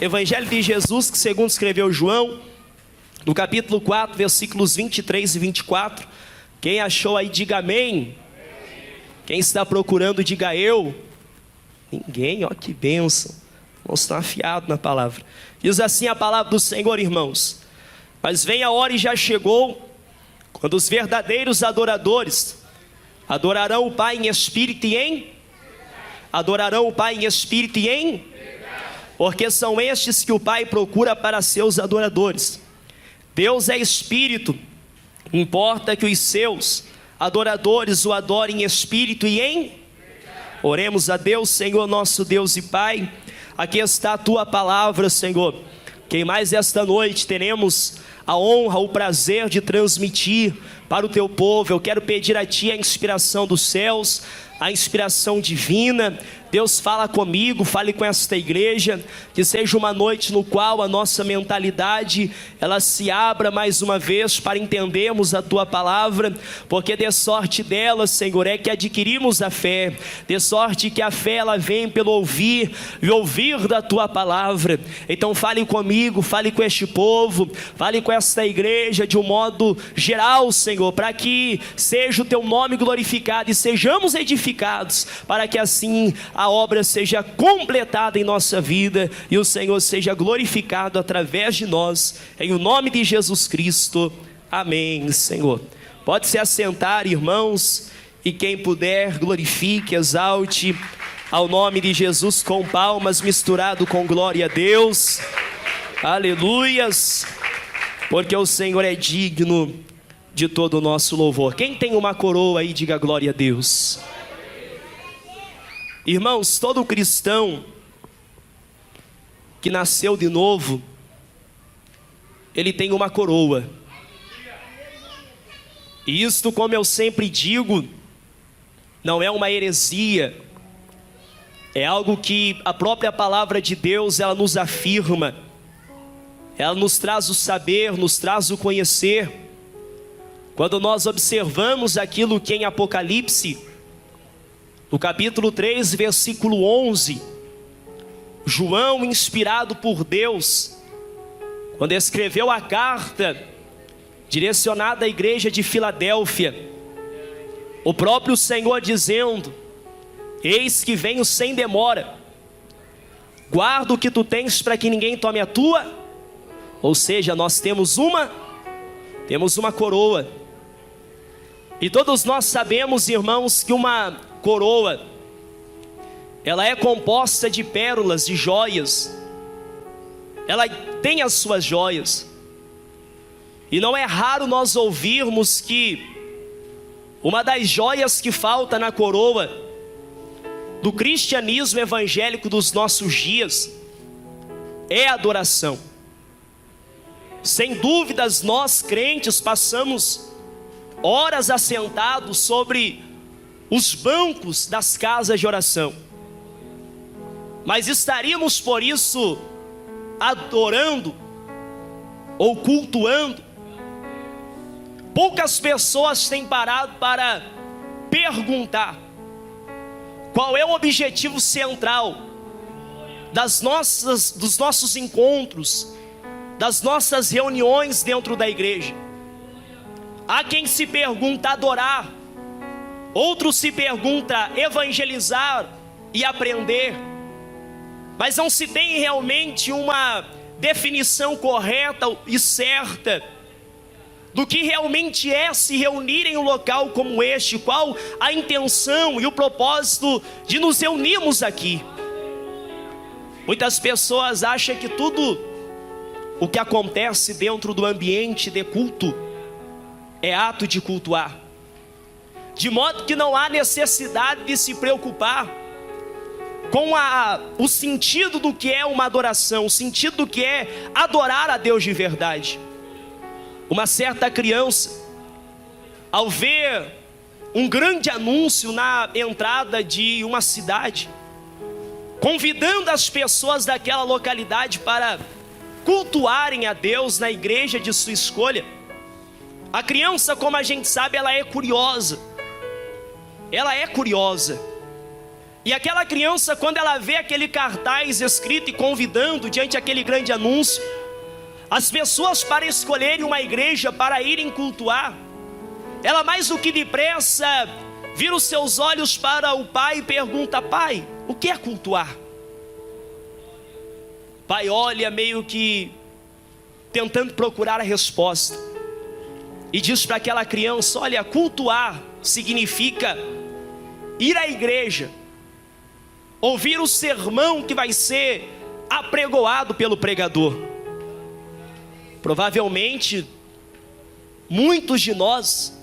Evangelho de Jesus, que segundo escreveu João, no capítulo 4, versículos 23 e 24. Quem achou aí, diga amém. Quem está procurando, diga eu. Ninguém, ó que bênção. Vamos estar afiados na palavra. Diz assim a palavra do Senhor, irmãos: mas vem a hora e já chegou, quando os verdadeiros adoradores adorarão o Pai em espírito e em adorarão o Pai em espírito e em porque são estes que o Pai procura para seus adoradores. Deus é espírito, importa que os seus adoradores o adorem em espírito e em oremos a Deus. Senhor nosso Deus e Pai, aqui está a tua palavra, Senhor, que mais esta noite teremos a honra, o prazer de transmitir para o teu povo. Eu quero pedir a ti a inspiração dos céus, a inspiração divina. Deus, fala comigo, fale com esta igreja, que seja uma noite no qual a nossa mentalidade, ela se abra mais uma vez para entendermos a tua palavra, porque de sorte dela, Senhor, é que adquirimos a fé, de sorte que a fé ela vem pelo ouvir, e ouvir da tua palavra. Então fale comigo, fale com este povo, fale com esta igreja de um modo geral, Senhor, para que seja o teu nome glorificado e sejamos edificados, para que assim a obra seja completada em nossa vida e o Senhor seja glorificado através de nós, em o nome de Jesus Cristo, amém. Senhor, pode se assentar, irmãos, e quem puder glorifique, exalte ao nome de Jesus com palmas, misturado com glória a Deus, aleluias, porque o Senhor é digno de todo o nosso louvor. Quem tem uma coroa aí, diga glória a Deus. Irmãos, todo cristão que nasceu de novo, ele tem uma coroa. E isto, como eu sempre digo, não é uma heresia, é algo que a própria palavra de Deus, ela nos afirma, ela nos traz o saber, nos traz o conhecer. Quando nós observamos aquilo que em Apocalipse, no capítulo 3, versículo 11, João, inspirado por Deus, quando escreveu a carta direcionada à igreja de Filadélfia, o próprio Senhor dizendo: eis que venho sem demora, guarda o que tu tens para que ninguém tome a tua. Ou seja, nós temos uma coroa. E todos nós sabemos, irmãos, que uma coroa, ela é composta de pérolas, de joias. Ela tem as suas joias. E não é raro nós ouvirmos que uma das joias que falta na coroa do cristianismo evangélico dos nossos dias é a adoração. Sem dúvidas, nós crentes passamos horas assentados sobre os bancos das casas de oração, mas estaríamos por isso adorando ou cultuando? Poucas pessoas têm parado para perguntar qual é o objetivo central dos nossos encontros, das nossas reuniões dentro da igreja. Há quem se pergunta adorar, outro se pergunta evangelizar e aprender, mas não se tem realmente uma definição correta e certa do que realmente é se reunir em um local como este, qual a intenção e o propósito de nos reunirmos aqui. Muitas pessoas acham que tudo o que acontece dentro do ambiente de culto é ato de cultuar, de modo que não há necessidade de se preocupar com o sentido do que é uma adoração, o sentido do que é adorar a Deus de verdade. Uma certa criança, ao ver um grande anúncio na entrada de uma cidade, convidando as pessoas daquela localidade para cultuarem a Deus na igreja de sua escolha, a criança, como a gente sabe, ela é curiosa. E aquela criança, quando ela vê aquele cartaz escrito e convidando diante daquele grande anúncio, as pessoas para escolherem uma igreja para irem cultuar, ela mais do que depressa vira os seus olhos para o pai e pergunta: pai, o que é cultuar? Pai olha meio que tentando procurar a resposta e diz para aquela criança: olha, cultuar significa ir à igreja, ouvir o sermão que vai ser apregoado pelo pregador. Provavelmente muitos de nós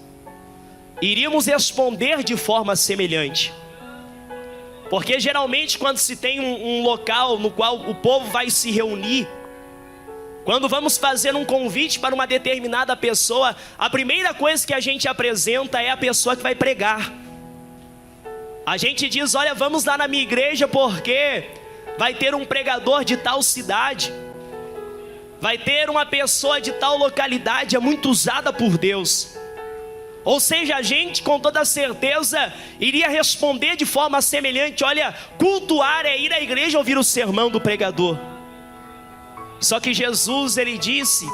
iríamos responder de forma semelhante, porque geralmente quando se tem um local no qual o povo vai se reunir, quando vamos fazer um convite para uma determinada pessoa, a primeira coisa que a gente apresenta é a pessoa que vai pregar. A gente diz: olha, vamos lá na minha igreja porque vai ter um pregador de tal cidade, vai ter uma pessoa de tal localidade, é muito usada por Deus. Ou seja, a gente com toda certeza iria responder de forma semelhante: olha, cultuar é ir à igreja ouvir o sermão do pregador. Só que Jesus, ele disse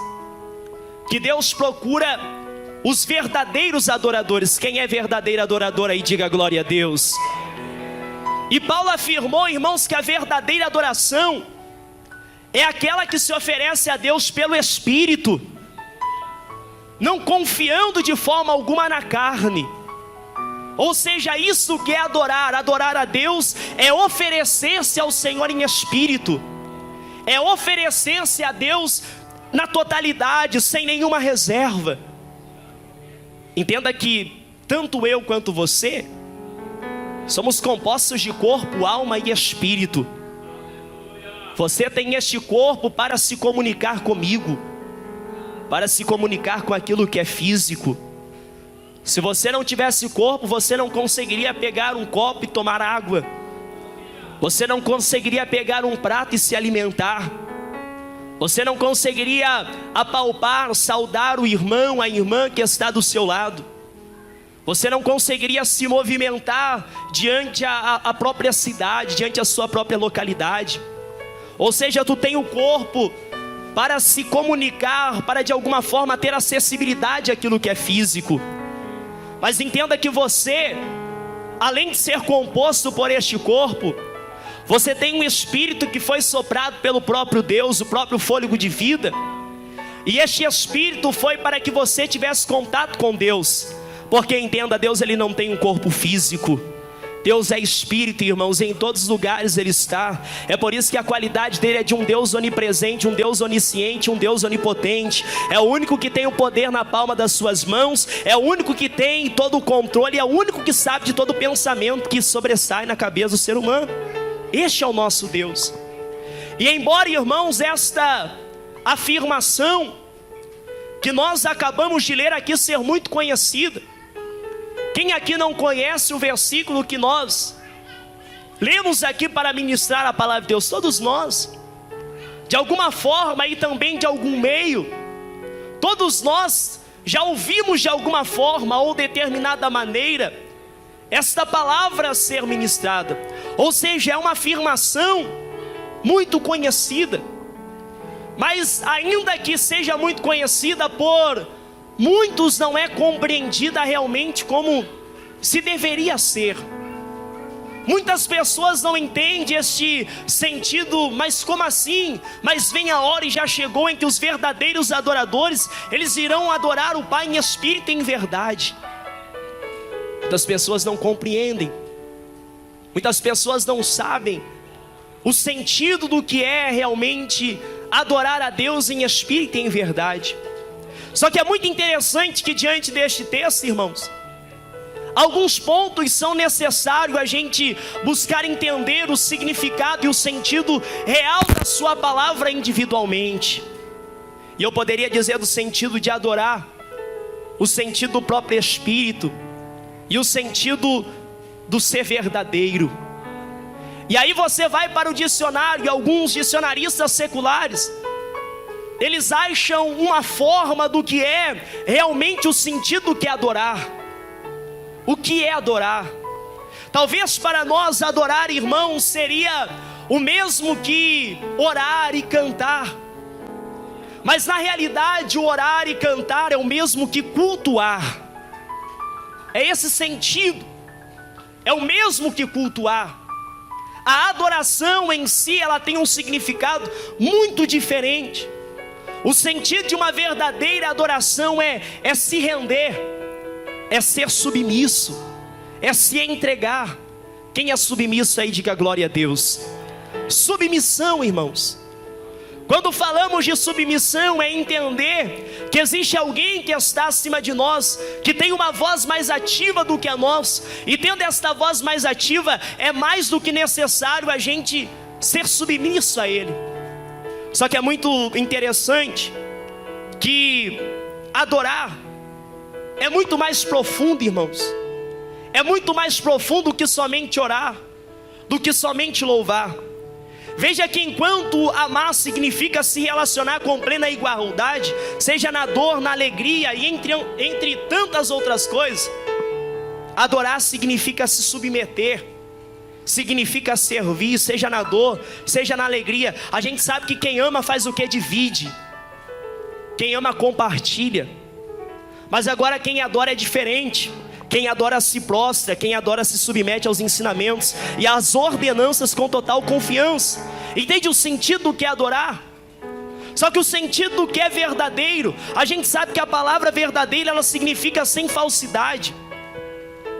que Deus procura os verdadeiros adoradores. Quem é verdadeiro adorador aí, diga glória a Deus. E Paulo afirmou, irmãos, que a verdadeira adoração é aquela que se oferece a Deus pelo Espírito, não confiando de forma alguma na carne. Ou seja, isso que é adorar. Adorar a Deus é oferecer-se ao Senhor em espírito, é oferecer-se a Deus na totalidade, sem nenhuma reserva. Entenda que tanto eu quanto você somos compostos de corpo, alma e espírito. Você tem este corpo para se comunicar comigo, para se comunicar com aquilo que é físico. Se você não tivesse corpo, você não conseguiria pegar um copo e tomar água. Você não conseguiria pegar um prato e se alimentar. Você não conseguiria apalpar, saudar o irmão, a irmã que está do seu lado. Você não conseguiria se movimentar diante a própria cidade, diante a sua própria localidade. Ou seja, tu tem o corpo para se comunicar, para de alguma forma ter acessibilidade àquilo que é físico. Mas entenda que você, além de ser composto por este corpo, você tem um espírito que foi soprado pelo próprio Deus, o próprio fôlego de vida. E este espírito foi para que você tivesse contato com Deus. Porque entenda, Deus ele não tem um corpo físico. Deus é espírito, irmãos, e em todos os lugares ele está. É por isso que a qualidade dele é de um Deus onipresente, um Deus onisciente, um Deus onipotente. É o único que tem o poder na palma das suas mãos, é o único que tem todo o controle, é o único que sabe de todo o pensamento que sobressai na cabeça do ser humano. Este é o nosso Deus. E embora, irmãos, esta afirmação que nós acabamos de ler aqui ser muito conhecida, quem aqui não conhece o versículo que nós lemos aqui para ministrar a palavra de Deus? Todos nós, de alguma forma e também de algum meio, todos nós já ouvimos de alguma forma ou determinada maneira esta palavra ser ministrada. Ou seja, é uma afirmação muito conhecida, mas ainda que seja muito conhecida por muitos, não é compreendida realmente como se deveria ser. Muitas pessoas não entendem este sentido. Mas como assim? Mas vem a hora e já chegou em que os verdadeiros adoradores, eles irão adorar o Pai em espírito e em verdade. Muitas pessoas não compreendem, muitas pessoas não sabem o sentido do que é realmente adorar a Deus em espírito e em verdade. Só que é muito interessante que diante deste texto, irmãos, alguns pontos são necessários a gente buscar entender o significado e o sentido real da sua palavra individualmente. E eu poderia dizer do sentido de adorar, o sentido do próprio Espírito e o sentido do ser verdadeiro. E aí você vai para o dicionário, e alguns dicionaristas seculares, eles acham uma forma do que é realmente o sentido do que é adorar. O que é adorar? Talvez para nós adorar, irmãos, seria o mesmo que orar e cantar. Mas na realidade, o orar e cantar é o mesmo que cultuar. É esse sentido. É o mesmo que cultuar. A adoração em si, ela tem um significado muito diferente. O sentido de uma verdadeira adoração é se render, é ser submisso, é se entregar. Quem é submisso aí, diga glória a Deus. Submissão, irmãos. Quando falamos de submissão, é entender que existe alguém que está acima de nós, que tem uma voz mais ativa do que a nossa, e tendo esta voz mais ativa, é mais do que necessário a gente ser submisso a Ele. Só que é muito interessante que adorar é muito mais profundo, irmãos. É muito mais profundo que somente orar, do que somente louvar. Veja que enquanto amar significa se relacionar com plena igualdade, seja na dor, na alegria e entre tantas outras coisas, adorar significa se submeter, significa servir, seja na dor, seja na alegria. A gente sabe que quem ama faz o que? Divide. Quem ama compartilha. Mas agora quem adora é diferente. Quem adora se prostra, quem adora se submete aos ensinamentos e às ordenanças com total confiança. Entende o sentido do que é adorar? Só que o sentido do que é verdadeiro, a gente sabe que a palavra verdadeira, ela significa sem falsidade,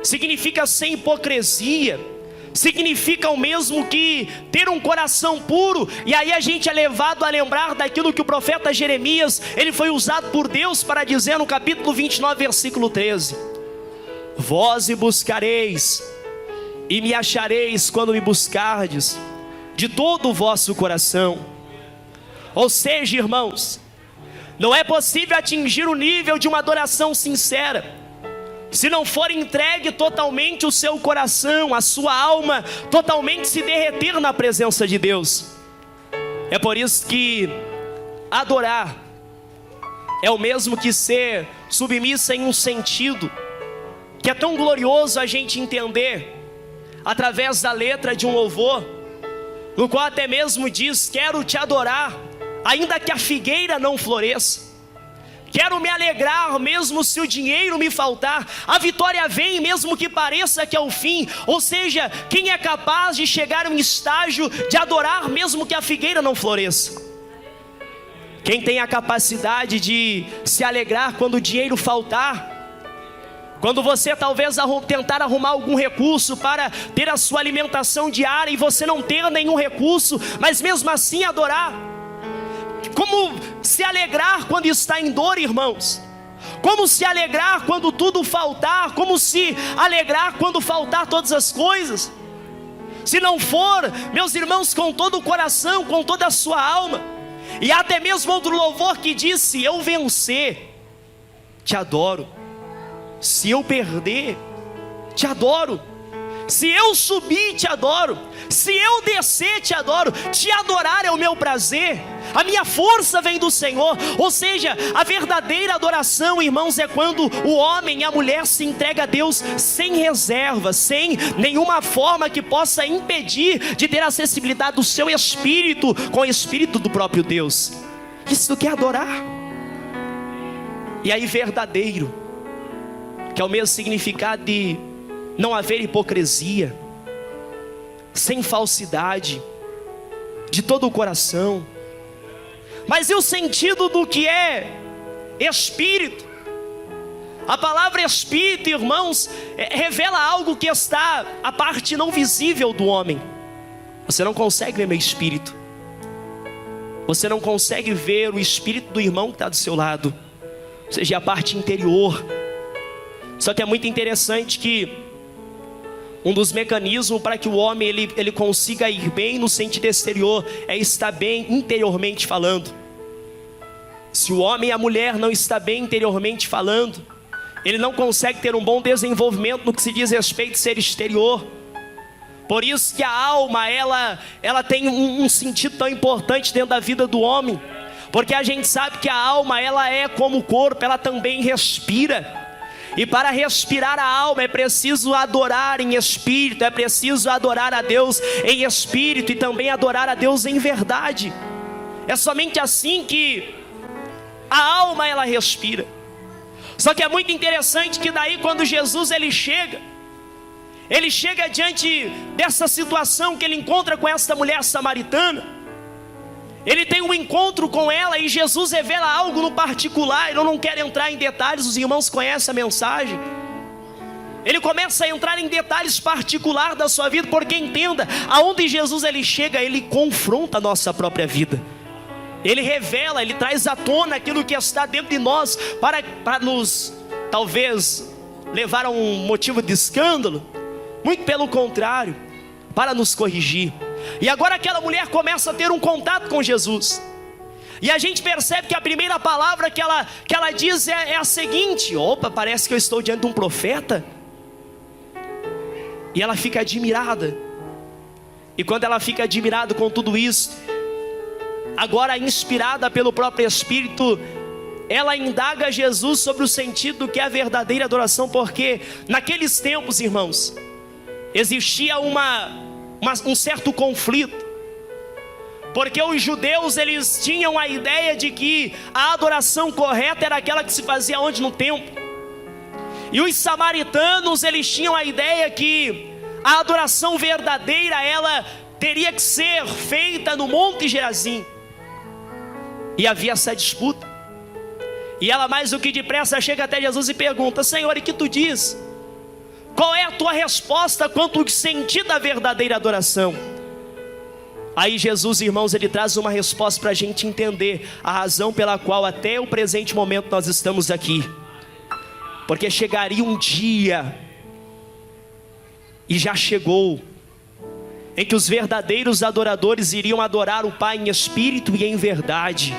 significa sem hipocrisia, significa o mesmo que ter um coração puro. E aí a gente é levado a lembrar daquilo que o profeta Jeremias, ele foi usado por Deus para dizer no capítulo 29, versículo 13: vós me buscareis e me achareis quando me buscardes de todo o vosso coração. Ou seja, irmãos, não é possível atingir o nível de uma adoração sincera se não for entregue totalmente o seu coração, a sua alma, totalmente se derreter na presença de Deus. É por isso que adorar é o mesmo que ser submisso em um sentido que é tão glorioso a gente entender através da letra de um louvor, no qual até mesmo diz: quero te adorar, ainda que a figueira não floresça. Quero me alegrar, mesmo se o dinheiro me faltar. A vitória vem, mesmo que pareça que é o fim. Ou seja, quem é capaz de chegar a um estágio de adorar, mesmo que a figueira não floresça? Quem tem a capacidade de se alegrar quando o dinheiro faltar? Quando você talvez tentar arrumar algum recurso para ter a sua alimentação diária e você não ter nenhum recurso, mas mesmo assim adorar. Como se alegrar quando está em dor, irmãos? Como se alegrar quando tudo faltar? Como se alegrar quando faltar todas as coisas? Se não for, meus irmãos, com todo o coração, com toda a sua alma. E até mesmo outro louvor que diz: se eu vencer, te adoro. Se eu perder, te adoro. Se eu subir, te adoro. Se eu descer, te adoro. Te adorar é o meu prazer. A minha força vem do Senhor. Ou seja, a verdadeira adoração, irmãos, é quando o homem e a mulher se entregam a Deus sem reserva, sem nenhuma forma que possa impedir de ter acessibilidade do seu espírito com o espírito do próprio Deus. Isso que é adorar. E aí verdadeiro, que é o mesmo significado de não haver hipocrisia, sem falsidade, de todo o coração. Mas e o sentido do que é espírito? A palavra espírito, irmãos, revela algo que está a parte não visível do homem. Você não consegue ver meu espírito. Você não consegue ver o espírito do irmão que está do seu lado. Ou seja, a parte interior. Só que é muito interessante que um dos mecanismos para que o homem ele consiga ir bem no sentido exterior é estar bem interiormente falando. Se o homem e a mulher não estão bem interiormente falando, ele não consegue ter um bom desenvolvimento no que se diz respeito a ser exterior. Por isso que a alma, ela tem um sentido tão importante dentro da vida do homem. Porque a gente sabe que a alma, ela é como o corpo, ela também respira. E para respirar a alma é preciso adorar em espírito, é preciso adorar a Deus em espírito e também adorar a Deus em verdade. É somente assim que a alma ela respira. Só que é muito interessante que daí quando Jesus ele chega diante dessa situação que ele encontra com essa mulher samaritana. Ele tem um encontro com ela e Jesus revela algo no particular. Eu não quero entrar em detalhes, os irmãos conhecem a mensagem. Ele começa a entrar em detalhes particulares da sua vida, porque entenda, aonde Jesus ele chega, ele confronta a nossa própria vida. Ele revela, ele traz à tona aquilo que está dentro de nós, para nos, talvez, levar a um motivo de escândalo. Muito pelo contrário, para nos corrigir. E agora aquela mulher começa a ter um contato com Jesus. E a gente percebe que a primeira palavra que ela diz é a seguinte: opa, parece que eu estou diante de um profeta. E ela fica admirada. E quando ela fica admirada com tudo isso, agora inspirada pelo próprio Espírito, ela indaga Jesus sobre o sentido do que é a verdadeira adoração. Porque naqueles tempos, irmãos, existia um certo conflito, porque os judeus eles tinham a ideia de que a adoração correta era aquela que se fazia onde? No templo. E os samaritanos eles tinham a ideia que a adoração verdadeira ela teria que ser feita no Monte Gerazim. E havia essa disputa. E ela mais do que depressa chega até Jesus e pergunta: Senhor, e que tu diz? Qual é a tua resposta quanto ao sentido da verdadeira adoração? Aí Jesus, irmãos, ele traz uma resposta para a gente entender a razão pela qual até o presente momento nós estamos aqui. Porque chegaria um dia, e já chegou, em que os verdadeiros adoradores iriam adorar o Pai em espírito e em verdade.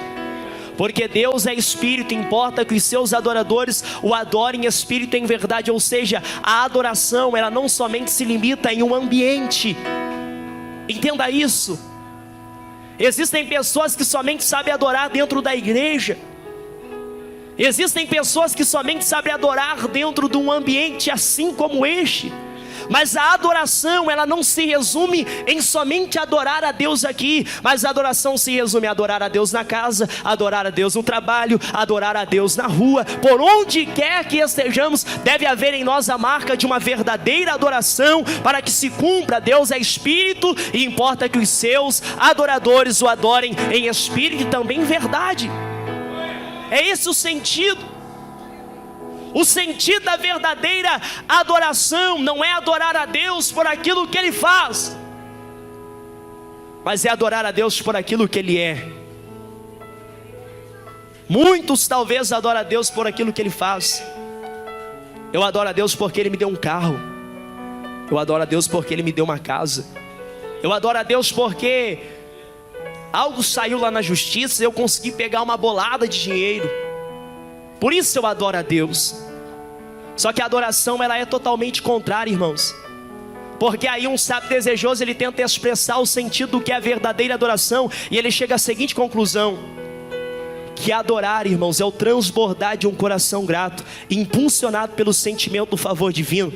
Porque Deus é espírito, importa que os seus adoradores o adorem em espírito e em verdade. Ou seja, a adoração, ela não somente se limita em um ambiente. Entenda isso. Existem pessoas que somente sabem adorar dentro da igreja. Existem pessoas que somente sabem adorar dentro de um ambiente assim como este. Mas a adoração, ela não se resume em somente adorar a Deus aqui, mas a adoração se resume a adorar a Deus na casa, adorar a Deus no trabalho, adorar a Deus na rua. Por onde quer que estejamos, deve haver em nós a marca de uma verdadeira adoração, para que se cumpra. Deus é espírito e importa que os seus adoradores o adorem em espírito e também em verdade. É esse o sentido. O sentido da verdadeira adoração não é adorar a Deus por aquilo que Ele faz, mas é adorar a Deus por aquilo que Ele é. Muitos talvez adoram a Deus por aquilo que Ele faz. Eu adoro a Deus porque Ele me deu um carro. Eu adoro a Deus porque Ele me deu uma casa. Eu adoro a Deus porque algo saiu lá na justiça e eu consegui pegar uma bolada de dinheiro. Por isso eu adoro a Deus. Só que a adoração ela é totalmente contrária, irmãos. Porque aí um sábio desejoso ele tenta expressar o sentido do que é a verdadeira adoração, e ele chega à seguinte conclusão: que adorar, irmãos, é o transbordar de um coração grato, impulsionado pelo sentimento do favor divino.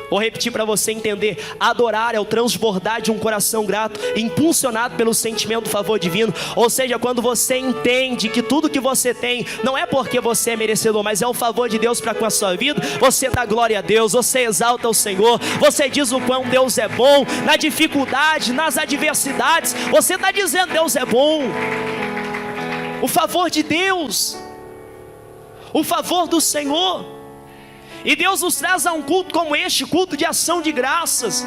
Vou repetir para você entender: adorar é o transbordar de um coração grato, impulsionado pelo sentimento do favor divino. Ou seja, quando você entende que tudo que você tem não é porque você é merecedor, mas é o favor de Deus para com a sua vida, você dá glória a Deus, você exalta o Senhor, você diz o quão Deus é bom. Na dificuldade, nas adversidades, você está dizendo: Deus é bom. O favor de Deus, o favor do Senhor. E Deus nos traz a um culto como este, culto de ação de graças,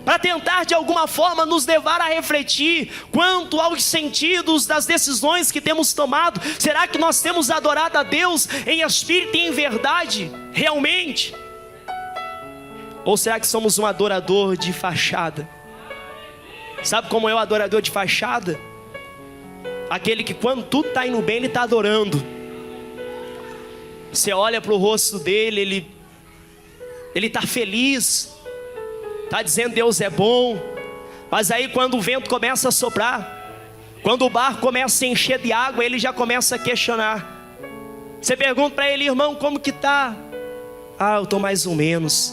para tentar de alguma forma nos levar a refletir quanto aos sentidos das decisões que temos tomado. Será que nós temos adorado a Deus em espírito e em verdade, realmente? Ou será que somos um adorador de fachada? Sabe como é o adorador de fachada? Aquele que quando tudo está indo bem, ele está adorando. Você olha para o rosto dele, ele está feliz, está dizendo Deus é bom. Mas aí quando o vento começa a soprar, quando o barco começa a encher de água, ele já começa a questionar: Você pergunta para ele: irmão, como que tá? Ah, eu estou mais ou menos.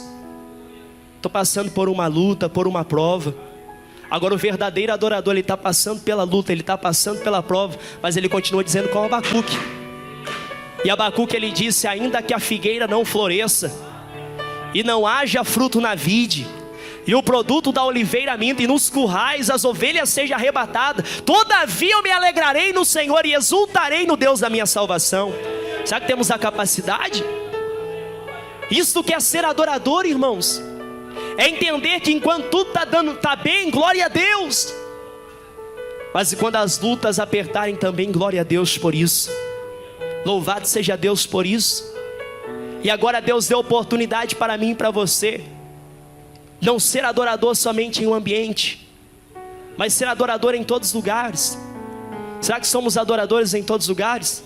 Estou passando por uma luta, por uma prova. Agora o verdadeiro adorador, ele está passando pela luta, ele está passando pela prova, mas ele continua dizendo com Abacuque. E Abacuque, ele disse: ainda que a figueira não floresça, e não haja fruto na vide, e o produto da oliveira minta, e nos currais as ovelhas sejam arrebatadas, todavia eu me alegrarei no Senhor e exultarei no Deus da minha salvação. Será que temos a capacidade? Isso que é ser adorador, irmãos. É entender que enquanto tudo está bem, glória a Deus. Mas quando as lutas apertarem também, glória a Deus por isso. Louvado seja Deus por isso. E agora Deus deu oportunidade para mim e para você. Não ser adorador somente em um ambiente, mas ser adorador em todos os lugares. Será que somos adoradores em todos os lugares?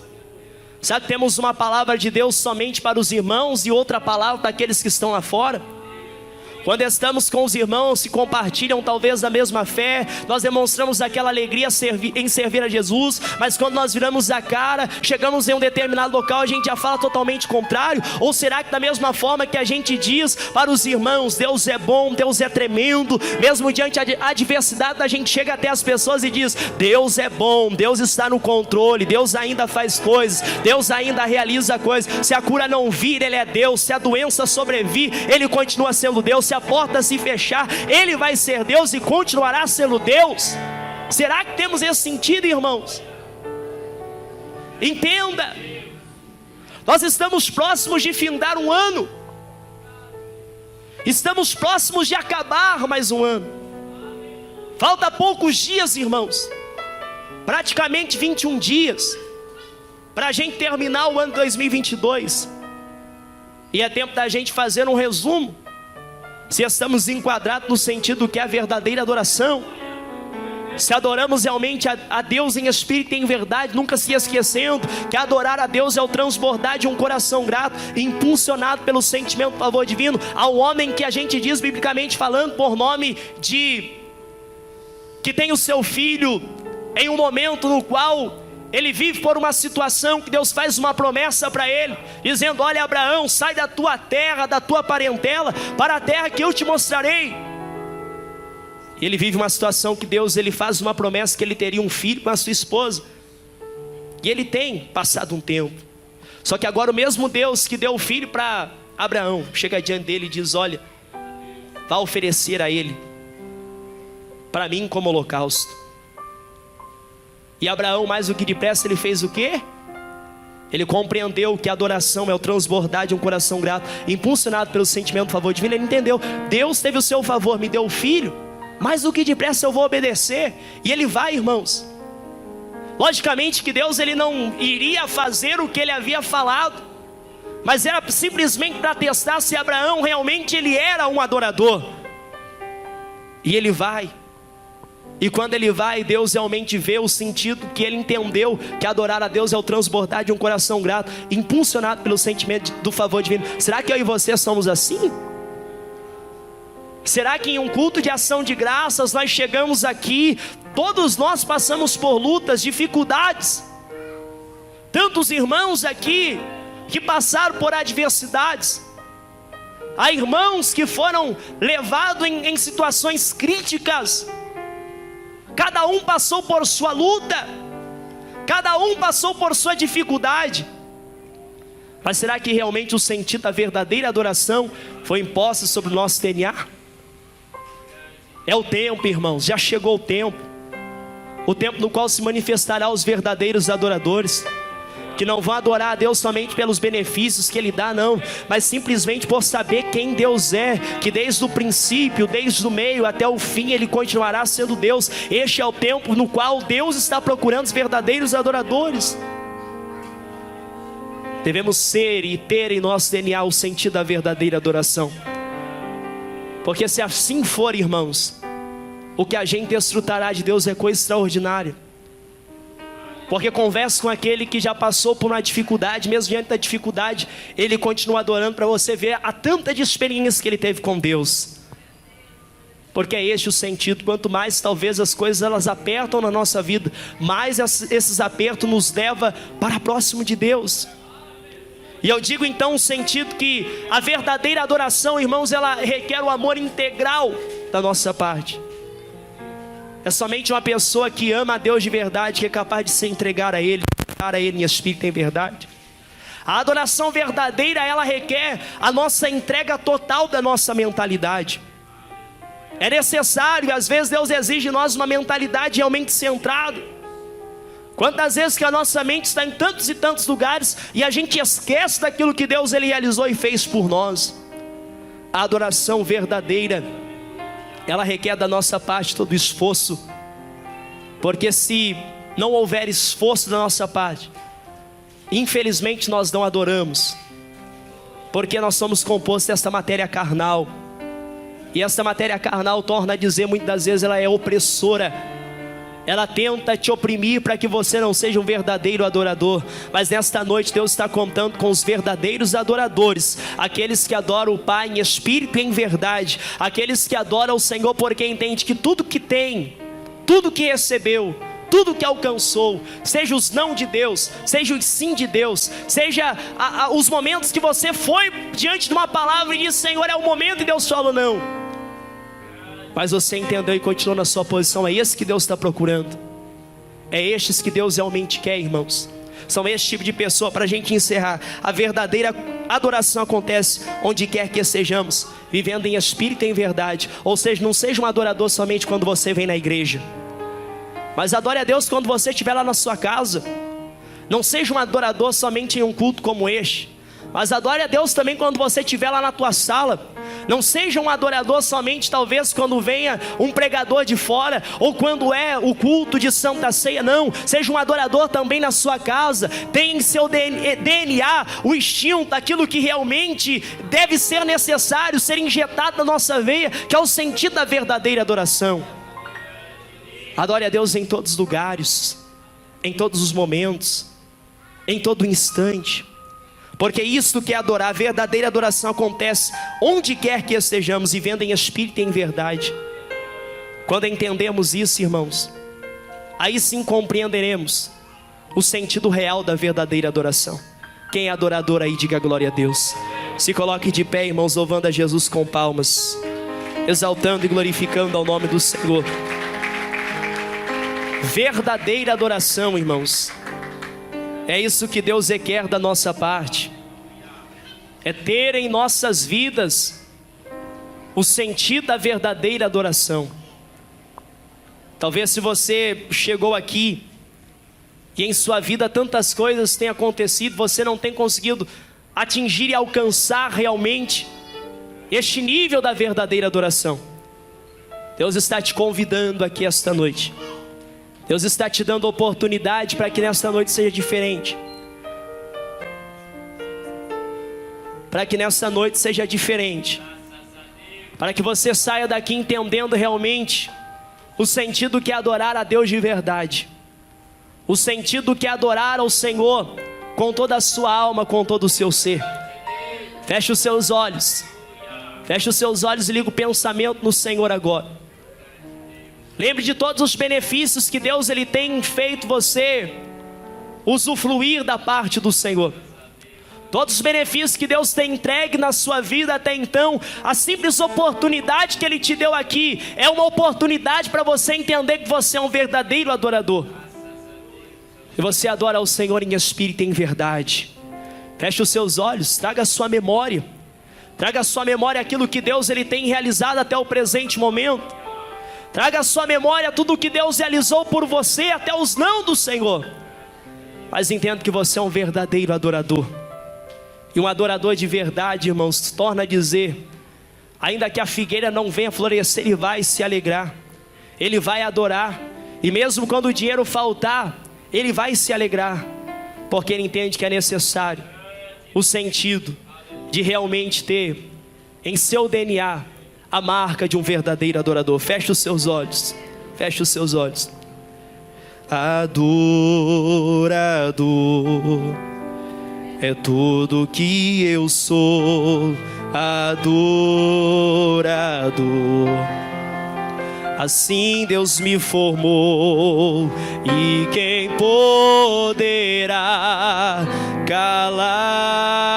Será que temos uma palavra de Deus somente para os irmãos e outra palavra para aqueles que estão lá fora? Quando estamos com os irmãos que compartilham talvez da mesma fé, nós demonstramos aquela alegria em servir a Jesus. Mas quando nós viramos a cara, chegamos em um determinado local, a gente já fala totalmente contrário? Ou será que da mesma forma que a gente diz para os irmãos: Deus é bom, Deus é tremendo, mesmo diante da adversidade, a gente chega até as pessoas e diz: Deus é bom, Deus está no controle, Deus ainda faz coisas, Deus ainda realiza coisas. Se a cura não vir, Ele é Deus. Se a doença sobrevir, Ele continua sendo Deus. Se a porta se fechar, Ele vai ser Deus e continuará sendo Deus. Será que temos esse sentido, irmãos? Entenda, nós estamos próximos de findar um ano, estamos próximos de acabar mais um ano. Falta poucos dias, irmãos, praticamente 21 dias para a gente terminar o ano 2022. E é tempo da gente fazer um resumo, se estamos enquadrados no sentido do que é a verdadeira adoração, se adoramos realmente a Deus em espírito e em verdade, nunca se esquecendo que adorar a Deus é o transbordar de um coração grato, impulsionado pelo sentimento do favor divino. Ao homem que a gente diz, biblicamente falando, por nome de que tem o seu filho em um momento no qual ele vive por uma situação que Deus faz uma promessa para ele, dizendo: olha, Abraão, sai da tua terra, da tua parentela, para a terra que eu te mostrarei. Ele vive uma situação que Deus, ele faz uma promessa que ele teria um filho com a sua esposa. E ele tem passado um tempo. Só que agora o mesmo Deus que deu o filho para Abraão chega diante dele e diz: olha, vá oferecer a ele para mim como holocausto. E Abraão, mais do que depressa, ele fez o quê? Ele compreendeu que a adoração é o transbordar de um coração grato, impulsionado pelo sentimento do favor divino. Ele entendeu: Deus teve o seu favor, me deu o filho, mais do que depressa eu vou obedecer. E ele vai, irmãos. Logicamente que Deus, ele não iria fazer o que ele havia falado, mas era simplesmente para testar se Abraão realmente ele era um adorador. E ele vai. E quando ele vai, Deus realmente vê o sentido que ele entendeu, que adorar a Deus é o transbordar de um coração grato, impulsionado pelo sentimento do favor divino. Será que eu e você somos assim? Será que em um culto de ação de graças nós chegamos aqui, todos nós passamos por lutas, dificuldades? Tantos irmãos aqui que passaram por adversidades. Há irmãos que foram levados em situações críticas. Cada um passou por sua luta, cada um passou por sua dificuldade. Mas será que realmente o sentido da verdadeira adoração foi imposto sobre o nosso DNA? É o tempo, irmãos, já chegou o tempo no qual se manifestará os verdadeiros adoradores, que não vão adorar a Deus somente pelos benefícios que Ele dá, não, mas simplesmente por saber quem Deus é, que desde o princípio, desde o meio até o fim, Ele continuará sendo Deus. Este é o tempo no qual Deus está procurando os verdadeiros adoradores. Devemos ser e ter em nosso DNA o sentido da verdadeira adoração, porque se assim for, irmãos, o que a gente desfrutará de Deus é coisa extraordinária. Porque conversa com aquele que já passou por uma dificuldade, mesmo diante da dificuldade, ele continua adorando, para você ver a tanta de experiência que ele teve com Deus. Porque é este o sentido: quanto mais talvez as coisas elas apertam na nossa vida, mais esses apertos nos levam para próximo de Deus. E eu digo então no sentido que a verdadeira adoração, irmãos, ela requer o amor integral da nossa parte. É somente uma pessoa que ama a Deus de verdade que é capaz de se entregar a Ele em espírito e em verdade. A adoração verdadeira, ela requer a nossa entrega total da nossa mentalidade. É necessário, às vezes Deus exige de nós uma mentalidade realmente centrada. Quantas vezes que a nossa mente está em tantos e tantos lugares e a gente esquece daquilo que Deus ele realizou e fez por nós. A adoração verdadeira, ela requer da nossa parte todo esforço, porque se não houver esforço da nossa parte, infelizmente nós não adoramos, porque nós somos compostos desta matéria carnal, e esta matéria carnal, torna a dizer, muitas das vezes ela é opressora, ela tenta te oprimir para que você não seja um verdadeiro adorador. Mas nesta noite Deus está contando com os verdadeiros adoradores, aqueles que adoram o Pai em espírito e em verdade, aqueles que adoram o Senhor porque entende que tudo que tem, tudo que recebeu, tudo que alcançou, seja os não de Deus, seja os sim de Deus, seja os momentos que você foi diante de uma palavra e disse: Senhor, é o momento, e Deus falou não, mas você entendeu e continuou na sua posição. É esse que Deus está procurando, é estes que Deus realmente quer, irmãos. São esse tipo de pessoa. Para a gente encerrar, a verdadeira adoração acontece onde quer que estejamos, vivendo em espírito e em verdade. Ou seja, não seja um adorador somente quando você vem na igreja, mas adore a Deus quando você estiver lá na sua casa. Não seja um adorador somente em um culto como este, mas adore a Deus também quando você estiver lá na tua sala. Não seja um adorador somente talvez quando venha um pregador de fora, ou quando é o culto de Santa Ceia. Não, seja um adorador também na sua casa. Tem em seu DNA o instinto, aquilo que realmente deve ser necessário ser injetado na nossa veia, que é o sentido da verdadeira adoração. Adore a Deus em todos os lugares, em todos os momentos, em todo instante, porque isto que é adorar, a verdadeira adoração acontece onde quer que estejamos, vivendo em espírito e em verdade. Quando entendemos isso, irmãos, aí sim compreenderemos o sentido real da verdadeira adoração. Quem é adorador aí, diga glória a Deus. Se coloque de pé, irmãos, louvando a Jesus com palmas, exaltando e glorificando ao nome do Senhor. Verdadeira adoração, irmãos, é isso que Deus requer da nossa parte. É ter em nossas vidas o sentido da verdadeira adoração. Talvez se você chegou aqui e em sua vida tantas coisas têm acontecido, você não tem conseguido atingir e alcançar realmente este nível da verdadeira adoração. Deus está te convidando aqui esta noite. Deus está te dando oportunidade para que nesta noite seja diferente. Para que nesta noite seja diferente. Para que você saia daqui entendendo realmente o sentido que é adorar a Deus de verdade. O sentido que é adorar ao Senhor com toda a sua alma, com todo o seu ser. Feche os seus olhos. Feche os seus olhos e liga o pensamento no Senhor agora. Lembre de todos os benefícios que Deus ele tem feito você usufruir da parte do Senhor. Todos os benefícios que Deus tem entregue na sua vida até então. A simples oportunidade que Ele te deu aqui é uma oportunidade para você entender que você é um verdadeiro adorador. E você adora ao Senhor em espírito e em verdade. Feche os seus olhos, traga a sua memória. Traga a sua memória aquilo que Deus ele tem realizado até o presente momento. Traga à sua memória tudo o que Deus realizou por você, até os não do Senhor. Mas entenda que você é um verdadeiro adorador. E um adorador de verdade, irmãos, torna a dizer: ainda que a figueira não venha florescer, ele vai se alegrar. Ele vai adorar. E mesmo quando o dinheiro faltar, ele vai se alegrar. Porque ele entende que é necessário o sentido de realmente ter em seu DNA a marca de um verdadeiro adorador. Feche os seus olhos. Feche os seus olhos. Adorador é tudo que eu sou. Adorador, assim Deus me formou. E quem poderá calar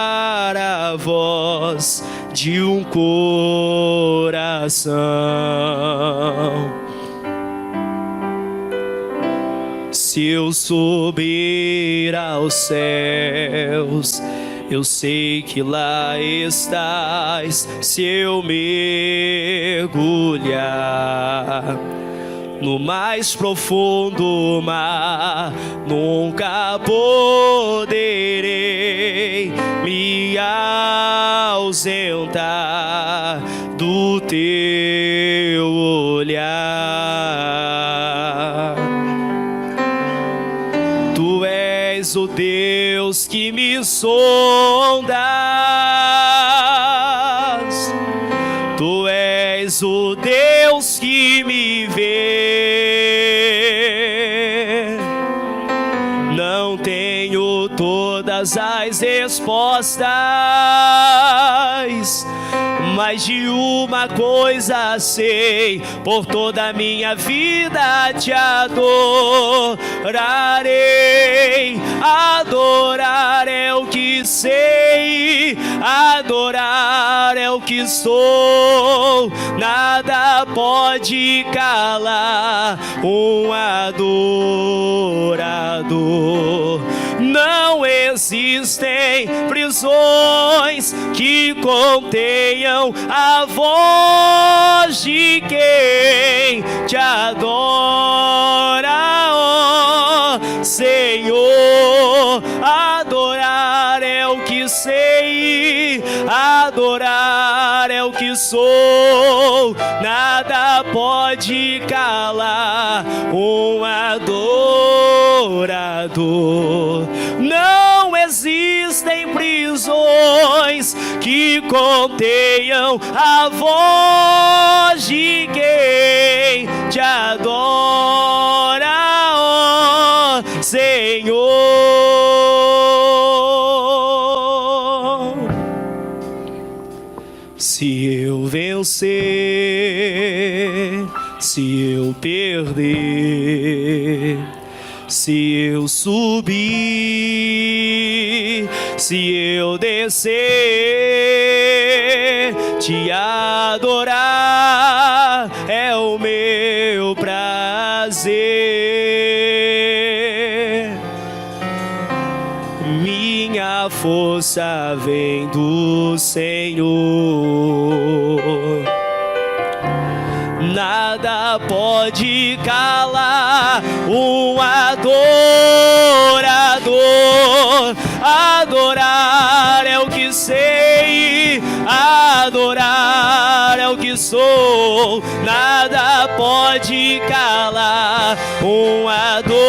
de um coração. Se eu subir aos céus, eu sei que lá estás. Se eu mergulhar no mais profundo mar, nunca poderei me ausentar do teu olhar. Tu és o Deus que me sondas, Tu és o Deus que me vê. Não tenho todas as respostas, mas de uma coisa sei: por toda a minha vida te adorarei. Adorar é o que sei, adorar é o que sou. Nada pode calar um adorador. Não existem prisões que contenham a voz de quem te adora, ó Senhor. Adorar é o que sei, adorar é o que sou. Nada pode calar um adorador. Não existem prisões que contenham a voz de quem te adora, ó Senhor. Se eu vencer, se eu perder, se eu subir, se eu descer, te adorar é o meu prazer. Minha força vem do Senhor. Nada pode calar um adorador. Adorar é o que sei, adorar é o que sou. Nada pode calar um adorador.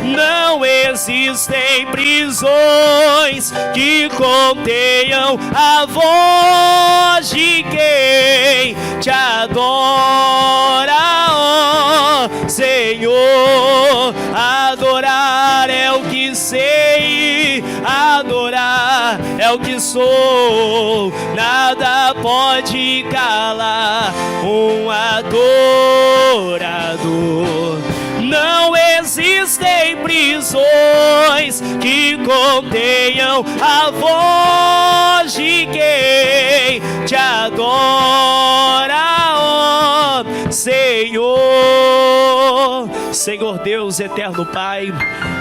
Não existem prisões que contenham a voz de quem te adora, ó Senhor. Adorar é o que sei, adorar é o que sou. Nada pode calar um adorador. Não existem prisões que contenham a voz de quem te adora, ó Senhor. Senhor Deus, eterno Pai,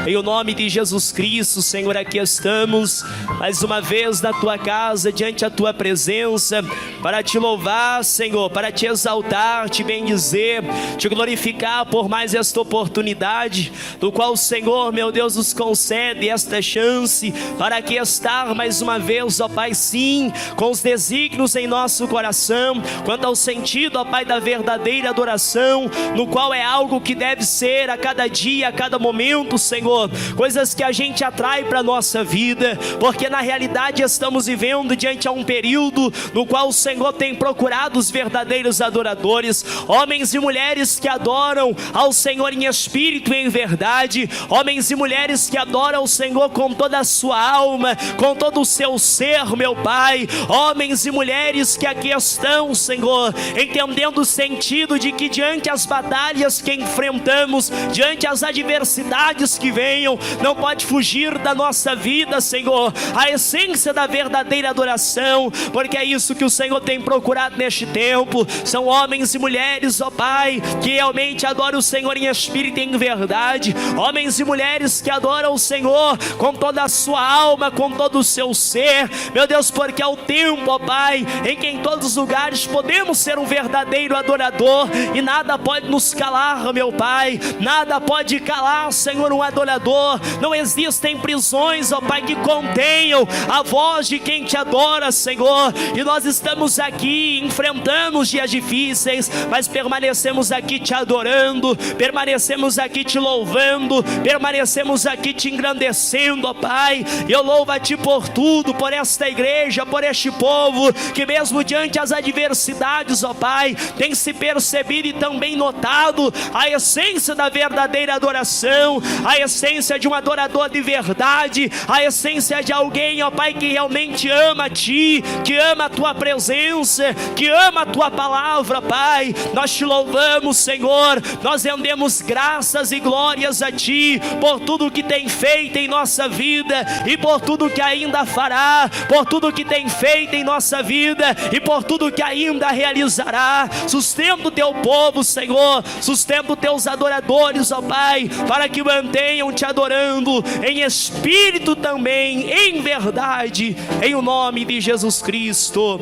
em o nome de Jesus Cristo, Senhor, aqui estamos mais uma vez na Tua casa, diante da Tua presença, para Te louvar, Senhor, para Te exaltar, Te bendizer, Te glorificar por mais esta oportunidade, do qual o Senhor, meu Deus, nos concede esta chance, para aqui estar mais uma vez, ó Pai, sim, com os desígnios em nosso coração, quanto ao sentido, ó Pai, da verdadeira adoração, no qual é algo que deve ser a cada dia, a cada momento, Senhor, coisas que a gente atrai para a nossa vida, porque na realidade estamos vivendo diante a um período no qual o Senhor tem procurado os verdadeiros adoradores, homens e mulheres que adoram ao Senhor em espírito e em verdade, homens e mulheres que adoram o Senhor com toda a sua alma, com todo o seu ser, meu Pai, homens e mulheres que aqui estão, Senhor, entendendo o sentido de que diante as batalhas que enfrentamos, enfrentarmos, diante as adversidades que venham. Não pode fugir da nossa vida, Senhor, a essência da verdadeira adoração, porque é isso que o Senhor tem procurado neste tempo. São homens e mulheres, ó Pai, que realmente adoram o Senhor em espírito e em verdade, homens e mulheres que adoram o Senhor com toda a sua alma, com todo o seu ser, meu Deus, porque é o tempo, ó Pai, em que em todos os lugares podemos ser um verdadeiro adorador, e nada pode nos calar, meu Pai, nada pode calar, Senhor, um adorador. Não existem prisões, ó Pai, que contenham a voz de quem te adora, Senhor, e nós estamos aqui enfrentando os dias difíceis, mas permanecemos aqui te adorando, permanecemos aqui te louvando, permanecemos aqui te engrandecendo, ó Pai. Eu louvo a Ti por tudo, por esta igreja, por este povo, que mesmo diante das adversidades, ó Pai, tem se percebido e também notado a essência da verdadeira adoração, a essência de um adorador de verdade, a essência de alguém, ó Pai, que realmente ama a Ti, que ama a Tua presença, que ama a Tua palavra, Pai. Nós te louvamos, Senhor, nós rendemos graças e glórias a Ti, por tudo que tem feito em nossa vida, e por tudo que ainda fará, por tudo que tem feito em nossa vida, e por tudo que ainda realizará. Sustenta o Teu povo, Senhor, sustenta os Teus adoradores, ó Pai, para que mantenham te adorando em espírito também, em verdade, em o nome de Jesus Cristo.